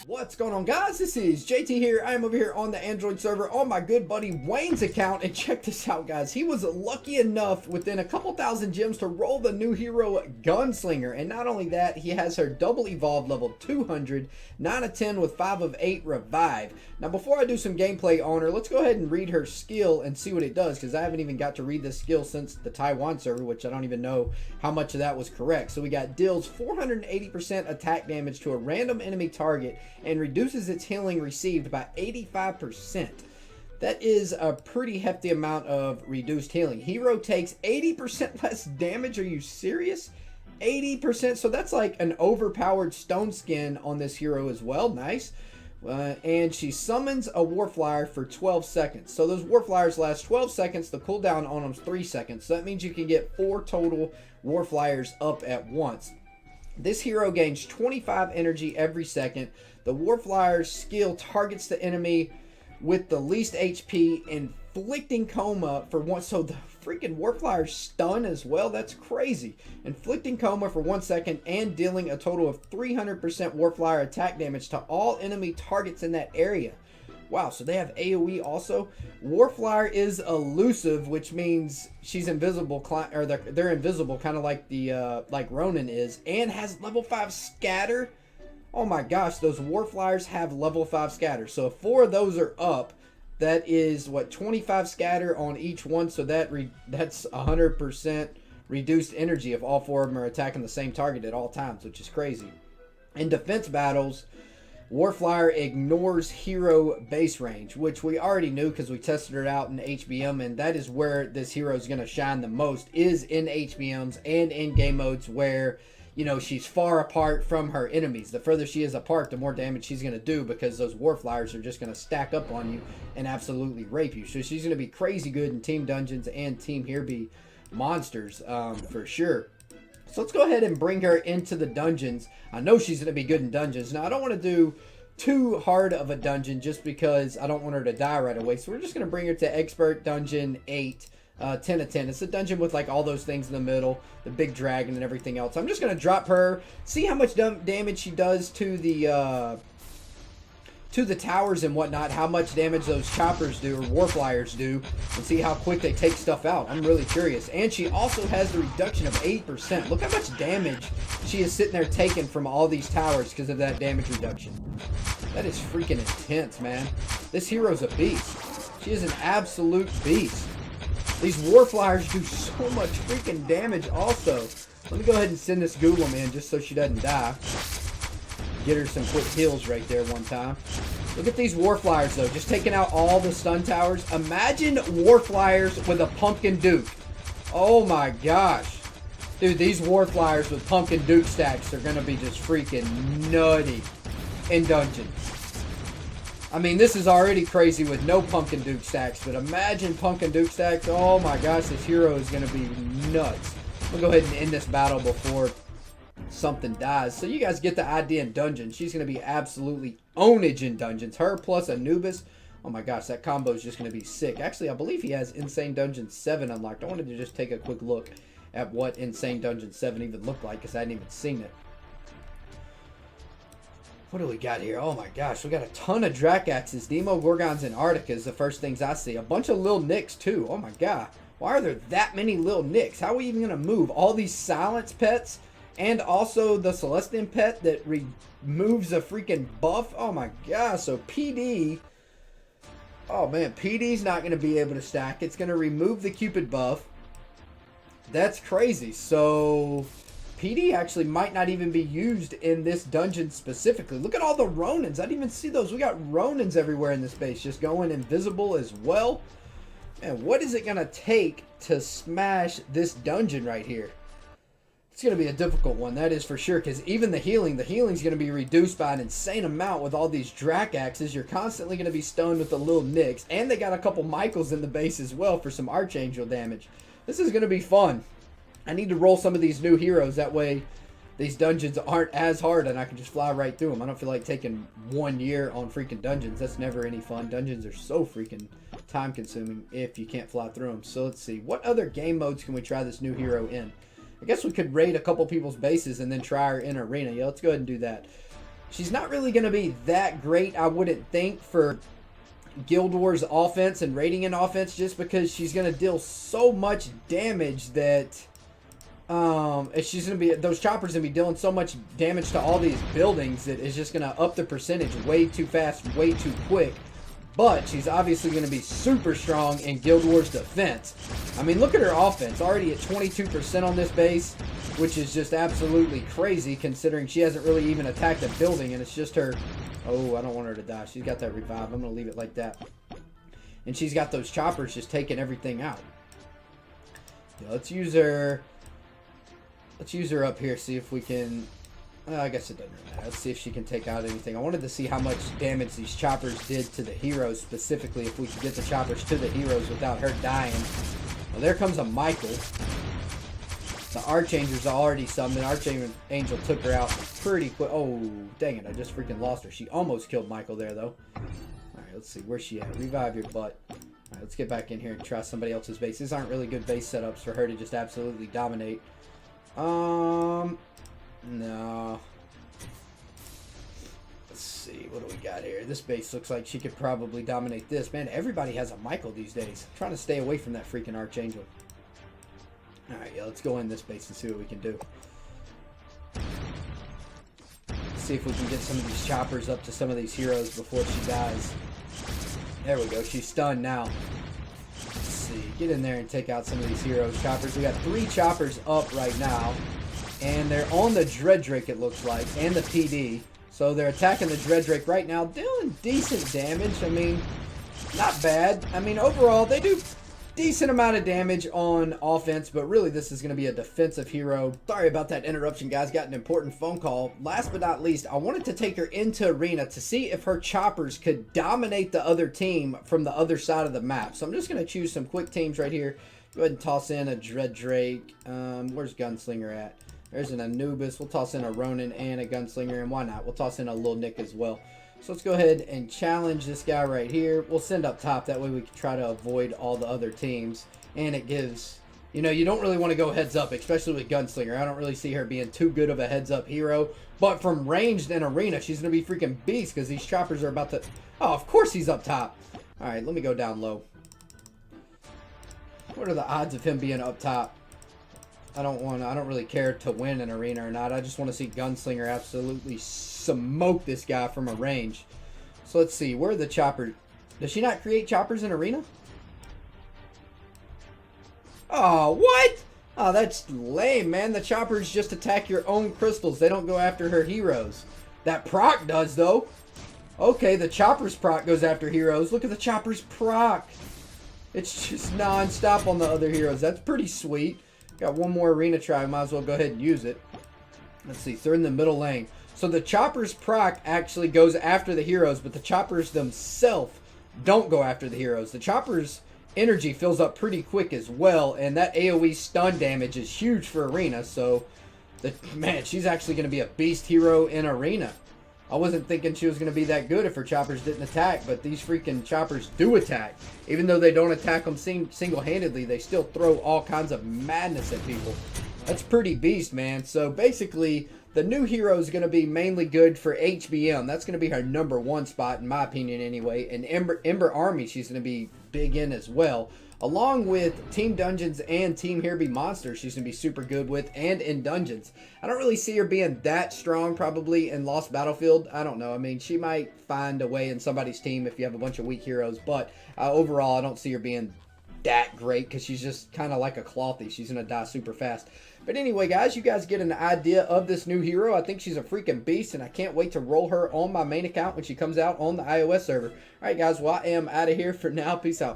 What's going on, guys? This is JT here. I am over here on the Android server on my good buddy Wayne's account, and check this out, guys. He was lucky enough within a couple thousand gems to roll the new hero GunSlinger, and not only that, he has her double evolved level 200, 9 of 10 with 5 of 8 revive. Now before I do some gameplay on her, let's go ahead and read her skill and see what it does, because I haven't even got to read this skill since the Taiwan server, which I don't even know how much of that was correct. So we got deals 480% attack damage to a random enemy target and reduces its healing received by 85%. That is a pretty hefty amount of reduced healing. Hero takes 80% less damage. Are you serious? 80%. So that's like an overpowered stone skin on this hero as well. Nice. And she summons a Warflyer for 12 seconds. So those Warflyers last 12 seconds. The cooldown on them is 3 seconds. So that means you can get 4 total Warflyers up at once. This hero gains 25 energy every second. The Warflyer's skill targets the enemy with the least HP, inflicting coma for one. So the freaking Warflyer's stun as well. That's crazy. Inflicting coma for 1 second and dealing a total of 300% Warflyer attack damage to all enemy targets in that area. Wow, so they have AoE also. Warflyer is elusive, which means she's invisible, or they're invisible, kind of like the like Ronin is, and has level 5 scatter. Oh my gosh, those Warflyers have level 5 scatter. So if 4 of those are up, that is what, 25 scatter on each one. So that's 100% reduced energy if all 4 of them are attacking the same target at all times, which is crazy. In defense battles, Warflyer ignores hero base range, which we already knew because we tested it out in HBM, and that is where this hero is going to shine the most, is in HBMs and in game modes where, you know, she's far apart from her enemies. The further she is apart, the more damage she's going to do, because those Warflyers are just going to stack up on you and absolutely rape you. So she's going to be crazy good in team dungeons and team here be monsters for sure. So let's go ahead and bring her into the dungeons. I know she's going to be good in dungeons. Now, I don't want to do too hard of a dungeon just because I don't want her to die right away. So we're just going to bring her to Expert Dungeon 8, 10 of 10. It's a dungeon with like all those things in the middle, the big dragon and everything else. I'm just going to drop her, see how much damage she does to the towers and whatnot, how much damage those choppers do, or Warflyers do, and see how quick they take stuff out. I'm really curious. And she also has the reduction of 80%. Look how much damage she is sitting there taking from all these towers because of that damage reduction. That is freaking intense, man. This hero's a beast. She is an absolute beast. These Warflyers do so much freaking damage also. Let me go ahead and send this Googleman in just so she doesn't die. Get her some quick heals right there one time. Look at these Warflyers though, just taking out all the stun towers. Imagine Warflyers with a Pumpkin Duke. Oh my gosh. Dude, these Warflyers with Pumpkin Duke stacks are gonna be just freaking nutty in dungeons. I mean, this is already crazy with no Pumpkin Duke stacks, but imagine Pumpkin Duke stacks. Oh my gosh, this hero is gonna be nuts. We'll go ahead and end this battle before something dies. So you guys get the idea in dungeons. She's going to be absolutely ownage in dungeons. Her plus Anubis. Oh my gosh, that combo is just going to be sick. Actually, I believe he has Insane Dungeon 7 unlocked. I wanted to just take a quick look at what Insane Dungeon 7 even looked like, because I hadn't even seen it. What do we got here? Oh my gosh, we got a ton of Dracaxes, Demogorgons, and Arctica is the first things I see. A bunch of Lil Nicks too. Oh my god. Why are there that many Lil Nicks? How are we even going to move? All these silence pets? And also the Celestian pet that removes a freaking buff. Oh my gosh. So PD. Oh man. PD's not going to be able to stack. It's going to remove the Cupid buff. That's crazy. So PD actually might not even be used in this dungeon specifically. Look at all the Ronins. I didn't even see those. We got Ronins everywhere in this base. Just going invisible as well. And what is it going to take to smash this dungeon right here? It's going to be a difficult one, that is for sure, because even the healing's going to be reduced by an insane amount with all these Dracaxes. You're constantly going to be stunned with the little Nicks, and they got a couple Michaels in the base as well for some Archangel damage. This is going to be fun. I need to roll some of these new heroes, that way these dungeons aren't as hard and I can just fly right through them. I don't feel like taking 1 year on freaking dungeons. That's never any fun. Dungeons are so freaking time consuming if you can't fly through them. So let's see, what other game modes can we try this new hero in? I guess we could raid a couple people's bases and then try her in arena. Yeah, let's go ahead and do that. She's not really going to be that great, I wouldn't think, for Guild Wars offense and Radiant offense, just because she's going to deal so much damage that she's going to be, those choppers going to be dealing so much damage to all these buildings that it's just going to up the percentage way too fast, way too quick. But she's obviously going to be super strong in Guild Wars defense. I mean, look at her offense, already at 22% on this base, which is just absolutely crazy considering she hasn't really even attacked a building, and it's just her. Oh, I don't want her to die. She's got that revive. I'm going to leave it like that. And she's got those choppers just taking everything out. Yeah, let's use her. Let's use her up here, see if we can. I guess it doesn't really matter. Let's see if she can take out anything. I wanted to see how much damage these choppers did to the heroes specifically, if we could get the choppers to the heroes without her dying. Well, there comes a Michael. The Archangel's already summoned. Archangel took her out pretty quick. Oh, dang it. I just freaking lost her. She almost killed Michael there, though. Alright, let's see. Where's she at? Revive your butt. Alright, let's get back in here and try somebody else's base. These aren't really good base setups for her to just absolutely dominate. No. Let's see. What do we got here? This base looks like she could probably dominate this. Man, everybody has a Michael these days. I'm trying to stay away from that freaking Archangel. Alright, yeah, let's go in this base and see what we can do. Let's see if we can get some of these choppers up to some of these heroes before she dies. There we go. She's stunned now. Let's see. Get in there and take out some of these heroes. Choppers. We got 3 choppers up right now. And they're on the Dreadrake, it looks like, and the PD. So they're attacking the Dreadrake right now, dealing decent damage. I mean, not bad. I mean, overall, they do decent amount of damage on offense, but really this is going to be a defensive hero. Sorry about that interruption, guys. Got an important phone call. Last but not least, I wanted to take her into Arena to see if her choppers could dominate the other team from the other side of the map. So I'm just going to choose some quick teams right here. Go ahead and toss in a Dreadrake. Where's GunSlinger at? There's an Anubis. We'll toss in a Ronin and a GunSlinger, and why not? We'll toss in a Lil Nick as well. So let's go ahead and challenge this guy right here. We'll send up top. That way we can try to avoid all the other teams. And it gives, you know, you don't really want to go heads up, especially with GunSlinger. I don't really see her being too good of a heads up hero. But from ranged in Arena, she's going to be freaking beast because these choppers are about to... Oh, of course he's up top. All right, let me go down low. What are the odds of him being up top? I don't really care to win an Arena or not. I just want to see GunSlinger absolutely smoke this guy from a range. So let's see. Where are the choppers? Does she not create choppers in Arena? Oh, what? Oh, that's lame, man. The choppers just attack your own crystals. They don't go after her heroes. That proc does, though. Okay, the chopper's proc goes after heroes. Look at the chopper's proc. It's just non-stop on the other heroes. That's pretty sweet. Got one more Arena try. Might as well go ahead and use it. Let's see. They're in the middle lane. So the chopper's proc actually goes after the heroes, but the choppers themselves don't go after the heroes. The chopper's energy fills up pretty quick as well, and that AoE stun damage is huge for Arena. So, man, she's actually going to be a beast hero in Arena. I wasn't thinking she was going to be that good if her choppers didn't attack, but these freaking choppers do attack. Even though they don't attack them single-handedly, they still throw all kinds of madness at people. That's pretty beast, man. So basically, the new hero is going to be mainly good for HBM. That's going to be her #1 spot, in my opinion anyway. And Ember Army, she's going to be big in as well. Along with Team Dungeons and Team Here Be Monsters, she's going to be super good with, and in Dungeons. I don't really see her being that strong probably in Lost Battlefield. I don't know. I mean, she might find a way in somebody's team if you have a bunch of weak heroes. But overall, I don't see her being that great because she's just kind of like a Clothy. She's going to die super fast. But anyway, guys, you guys get an idea of this new hero. I think she's a freaking beast, and I can't wait to roll her on my main account when she comes out on the iOS server. All right, guys, well, I am out of here for now. Peace out, folks.